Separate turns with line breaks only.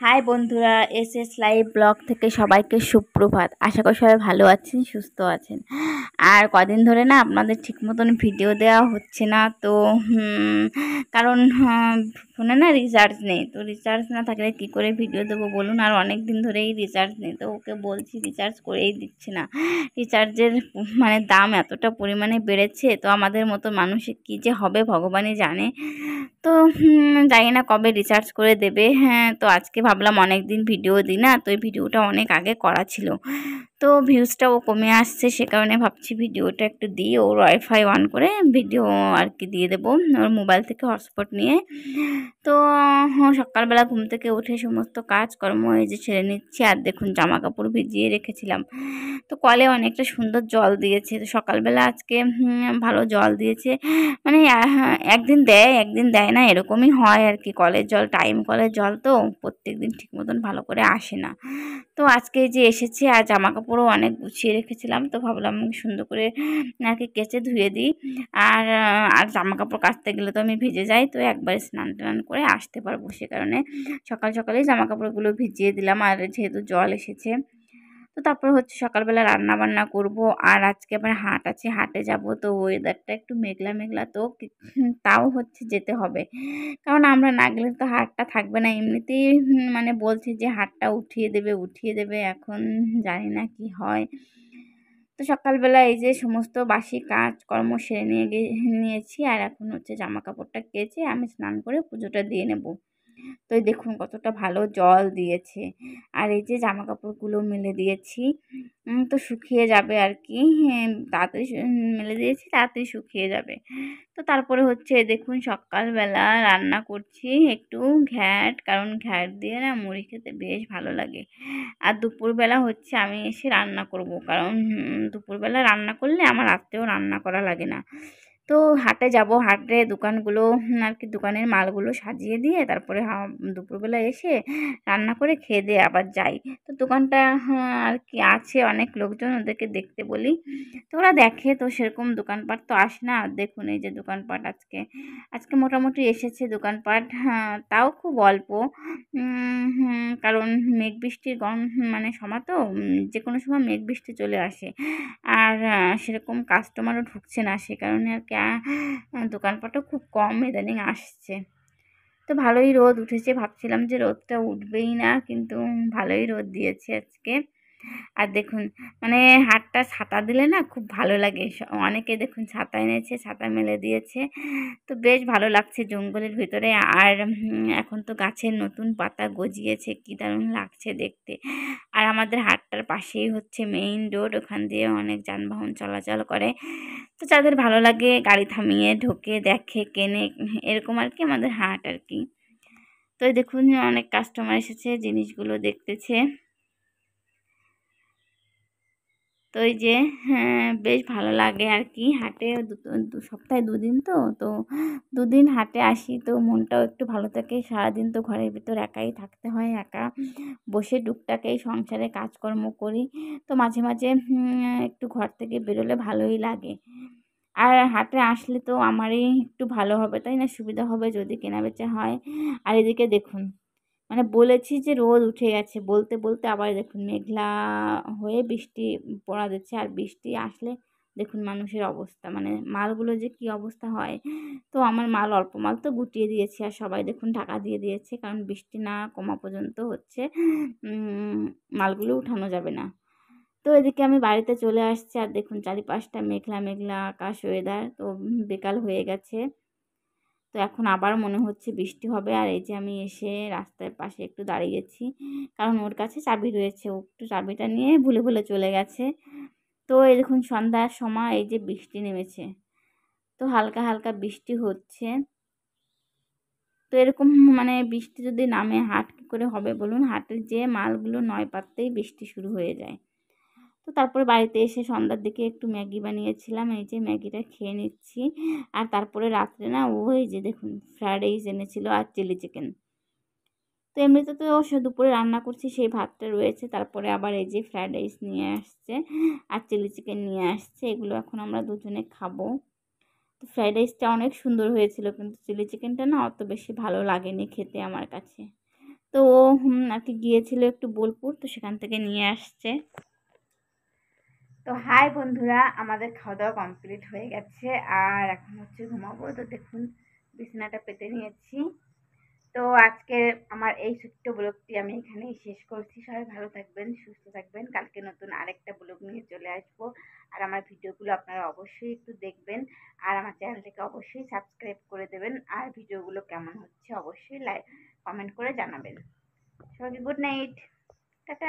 High বন্ধুরা, SS live blog থেকে সবাইকে সুপ্রভাত। আশা করি সবাই ভালো আছেন, সুস্থ আছেন। আর কদিন ধরে না আপনাদের ঠিক মতন ভিডিও দেওয়া হচ্ছে না, তো কারণ ফোনে না রিচার্জ নেই। তো রিচার্জ না থাকলে কী করে ভিডিও দেবো বলুন। আর অনেক দিন ধরেই রিচার্জ নেই, তো ওকে বলছি রিচার্জ করেই দিচ্ছে না। রিচার্জের দাম এতটা পরিমাণে বেড়েছে, তো আমাদের মতো মানুষের কী যে হবে ভগবানই জানে। তো জানি না কবে রিচার্জ করে দেবে। হ্যাঁ, তো আজকে ভাবলাম অনেক দিন ভিডিও দিই না, তো এই ভিডিওটা অনেক আগে করা ছিল, তো ভিউজটাও কমে আসছে, সে কারণে ভাবছি ভিডিওটা একটু দিই। ওর ওয়াইফাই অন করে ভিডিও আর কি দিয়ে দেবো, ওর মোবাইল থেকে হটস্পট নিয়ে। তো সকালবেলা ঘুম থেকে উঠে সমস্ত কাজকর্ম এই যে ছেড়ে নিচ্ছি। আর দেখুন জামা কাপড় ভিজিয়ে রেখেছিলাম, তো কলে অনেকটা সুন্দর জল দিয়েছে। তো সকালবেলা আজকে ভালো জল দিয়েছে, মানে একদিন দেয় একদিন দেয় না, এরকমই হয় আর কি। কলের জল টাইম কলের জল, তো প্রত্যেক দিন ঠিক মতন ভালো করে আসে না। তো আজকে যে এসেছে, আর জামা কাপড়ও অনেক গুছিয়ে রেখেছিলাম, তো ভাবলাম সুন্দর করে আর কি কেচে ধুয়ে দিই। আর আর জামা কাপড় কাচতে গেলে তো আমি ভিজে যাই, তো একবারে স্নান টান করে আসতে পারবো, সে কারণে সকাল সকালেই জামা কাপড়গুলো ভিজিয়ে দিলাম। আর যেহেতু জল এসেছে, তো তারপরে হচ্ছে সকালবেলা রান্না বান্না করব। আর আজকে আবার হাট আছে, হাটে যাব। তো ওয়েদারটা একটু মেঘলা মেঘলা, তো তাও হচ্ছে যেতে হবে, কারণ আমরা না গেলে তো হাটটা থাকবে না। এমনিতেই মানে বলছে যে হাটটা উঠিয়ে দেবে, এখন জানি না কি হয়। তো সকালবেলা এই যে সমস্ত বাসি কাজকর্ম সেরে নিয়েছি। আর এখন হচ্ছে জামা কাপড়টা কেচে আমি স্নান করে পুজোটা দিয়ে নেব। তো এই দেখুন কতটা ভালো জল দিয়েছে। আর এই যে জামা কাপড়গুলো মেলে দিয়েছি, তো শুকিয়ে যাবে আর কি। হ্যাঁ, তাড়াতাড়ি মেলে দিয়েছি, তাড়াতাড়ি শুকিয়ে যাবে। তো তারপরে হচ্ছে দেখুন সকালবেলা রান্না করছি একটু ঘ্যাট, কারণ ঘ্যাট দিয়ে না মুড়ি খেতে বেশ ভালো লাগে। আর দুপুরবেলা হচ্ছে আমি এসে রান্না করব, কারণ দুপুরবেলা রান্না করলে আমার রাত্রেও রান্না করা লাগে না। তো হাটে যাব, হাটে দোকানগুলো আর কি দোকানের মালগুলো সাজিয়ে দিয়ে তারপরে দুপুরবেলা এসে রান্না করে খেয়ে দিয়ে আবার যাই। তো দোকানটা আর কি আছে অনেক লোকজন, ওদেরকে দেখতে বলি, তো ওরা দেখে। তো সেরকম দোকানপাট তো আসে না। দেখুন এই যে দোকানপাট আজকে আজকে মোটামুটি এসেছে দোকানপাট, হ্যাঁ তাও খুব অল্প। কারণ মেঘ বৃষ্টির মানে সময় তো, যে কোনো সময় মেঘ বৃষ্টি চলে আসে। আর সেরকম কাস্টমারও ঢুকছে না, সে কারণে আর কি দোকানপাটও খুব কম ইদানিং আসছে। তো ভালোই রোদ উঠেছে, ভাবছিলাম যে রোদটা উঠবেই না, কিন্তু ভালোই রোদ দিয়েছে আজকে। আর দেখুন মানে হাটটা ছাতা দিলে না খুব ভালো লাগে। অনেকে দেখুন ছাতা এনেছে, ছাতা মেলে দিয়েছে, তো বেশ ভালো লাগছে জঙ্গলের ভিতরে। আর এখন তো গাছের নতুন পাতা গজিয়েছে, কি দারুণ লাগছে দেখতে। আর আমাদের হাটটার পাশেই হচ্ছে মেইন রোড, ওখান দিয়ে অনেক যানবাহন চলাচল করে। তো যাদের ভালো লাগে গাড়ি থামিয়ে ঢোকে, দেখে, কেনে, এরকম আর কি আমাদের হাট আর কি। তো এই দেখুন অনেক কাস্টমার এসেছে, জিনিসগুলো দেখতেছে। তো এই যে হ্যাঁ, বেশ ভালো লাগে আর কি। হাটে সপ্তাহে দুদিন, তো দুদিন হাটে আসি, তো মনটাও একটু ভালো থাকে। সারাদিন তো ঘরের ভিতর একাই থাকতে হয়, একা বসে টুকটাক এই সংসারে কাজকর্ম করি, তো মাঝে মাঝে একটু ঘর থেকে বেরোলে ভালোই লাগে। আর হাটে আসলে তো আমারই একটু ভালো হবে, তাই না, সুবিধা হবে যদি কেনাবেচা হয়। আর এদিকে দেখুন মানে বলেছি যে রোদ উঠে গেছে, বলতে বলতে আবার দেখুন মেঘলা হয়ে বৃষ্টি পড়া দিচ্ছে। আর বৃষ্টি আসলে দেখুন মানুষের অবস্থা, মানে মালগুলো যে কি অবস্থা হয়। তো আমার মাল অল্প মাল তো গুটিয়ে দিয়েছি, আর সবাই দেখুন ঢাকা দিয়ে দিয়েছে, কারণ বৃষ্টি না কমা পর্যন্ত হচ্ছে মালগুলো উঠানো যাবে না। তো এদিকে আমি বাড়িতে চলে আসছি। আর দেখুন চারিপাশটা মেঘলা মেঘলা আকাশ, ওয়েদার তো বিকাল হয়ে গেছে। তো এখন আবার মনে হচ্ছে বৃষ্টি হবে। আর এই যে আমি এসে রাস্তার পাশে একটু দাঁড়িয়েছি, কারণ ওর কাছে চাবি রয়েছে, ও একটু চাবিটা নিয়ে ভুলে ভুলে চলে গেছে। তো এই দেখুন সন্ধ্যার সময় এই যে বৃষ্টি নেমেছে, তো হালকা হালকা বৃষ্টি হচ্ছে। তো এরকম মানে বৃষ্টি যদি নামে হাট কী করে হবে বলুন। হাটের যে মালগুলো নয় পাত্তেই বৃষ্টি শুরু হয়ে যায়। তো তারপরে বাড়িতে এসে সন্ধ্যার দিকে একটু ম্যাগি বানিয়েছিলাম, এই যে ম্যাগিটা খেয়ে নিচ্ছি। আর তারপরে রাত্রে না ওই যে দেখুন ফ্রাইড রাইস এনেছিল আর চিলি চিকেন। তো এমনিতে তো সে দুপুরে রান্না করছি, সেই ভাতটা রয়েছে, তারপরে আবার এই যে ফ্রাইড রাইস নিয়ে আসছে আর চিলি চিকেন নিয়ে আসছে, এগুলো এখন আমরা দুজনে খাবো। তো ফ্রাইড রাইসটা অনেক সুন্দর হয়েছিল, কিন্তু চিলি চিকেনটা না অত বেশি ভালো লাগেনি খেতে আমার কাছে। তো আর কি গিয়েছিল একটু বোলপুর, তো সেখান থেকে নিয়ে আসছে। তো হাই বন্ধুরা, আমাদের খাওয়া দাওয়া কমপ্লিট হয়ে গেছে আর এখন হচ্ছে ঘুমাবো। তো দেখুন বিছানাটা পেতে নিয়েছি। তো আজকে আমার এই ছোট্ট ব্লগটি আমি এখানেই শেষ করছি। সবাই ভালো থাকবেন, সুস্থ থাকবেন। কালকে নতুন আরেকটা ব্লগ নিয়ে চলে আসবো। আর আমার ভিডিওগুলো আপনারা অবশ্যই একটু দেখবেন আর আমার চ্যানেলটাকে অবশ্যই সাবস্ক্রাইব করে দেবেন। আর ভিডিওগুলো কেমন হচ্ছে অবশ্যই কমেন্ট করে জানাবেন। সবাইকে গুড নাইট, টাটা।